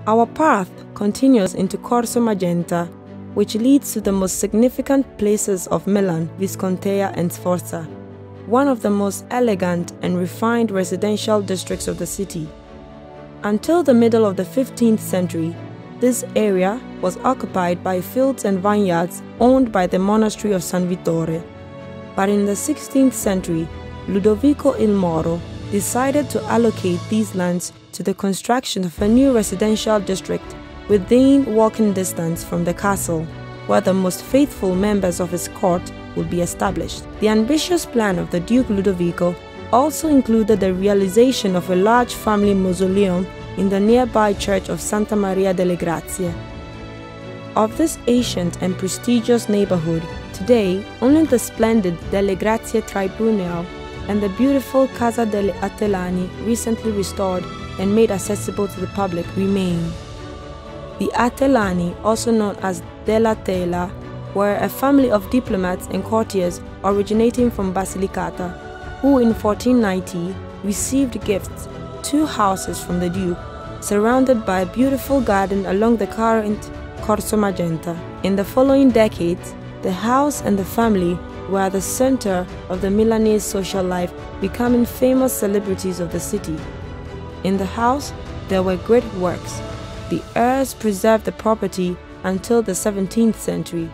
Our path continues into Corso Magenta, which leads to the most significant places of Milan, Viscontea and Sforza, one of the most elegant and refined residential districts of the city. Until the middle of the 15th century, this area was occupied by fields and vineyards owned by the monastery of San Vittore. But in the 16th century, Ludovico il Moro decided to allocate these lands to the construction of a new residential district within walking distance from the castle, where the most faithful members of his court would be established. The ambitious plan of the Duke Ludovico also included the realization of a large family mausoleum in the nearby church of Santa Maria delle Grazie. Of this ancient and prestigious neighborhood, today only the splendid Delle Grazie Tribunal and the beautiful Casa degli Atellani, recently restored and made accessible to the public, remain. The Atellani, also known as Della Tela, were a family of diplomats and courtiers originating from Basilicata, who in 1490 received gifts, 2 houses from the Duke, surrounded by a beautiful garden along the current Corso Magenta. In the following decades, the house and the family were at the center of the Milanese social life, becoming famous celebrities of the city. In the house, there were great works. The heirs preserved the property until the 17th century.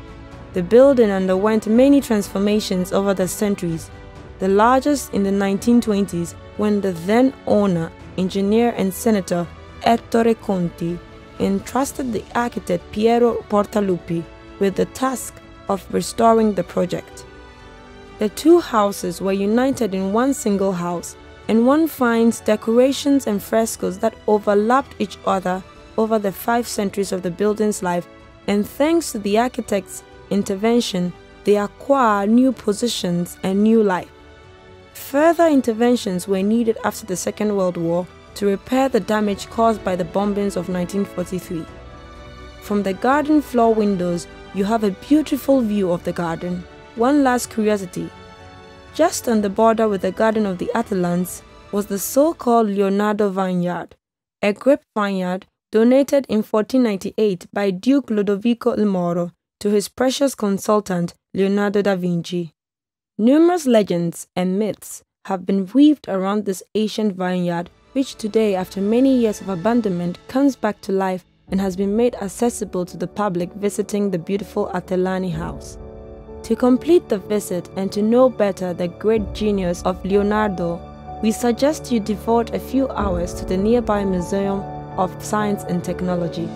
The building underwent many transformations over the centuries, the largest in the 1920s when the then owner, engineer and senator Ettore Conti entrusted the architect Piero Portaluppi with the task of restoring the project. The 2 houses were united in one single house, and one finds decorations and frescoes that overlapped each other over the 5 centuries of the building's life, and thanks to the architect's intervention, they acquire new positions and new life. Further interventions were needed after the Second World War to repair the damage caused by the bombings of 1943. From the garden floor windows, you have a beautiful view of the garden. One last curiosity: just on the border with the garden of the Atellans was the so-called Leonardo vineyard, a grape vineyard donated in 1498 by Duke Ludovico il Moro to his precious consultant Leonardo da Vinci. Numerous legends and myths have been weaved around this ancient vineyard, which today, after many years of abandonment, comes back to life and has been made accessible to the public visiting the beautiful Atellani house. To complete the visit and to know better the great genius of Leonardo, we suggest you devote a few hours to the nearby Museum of Science and Technology.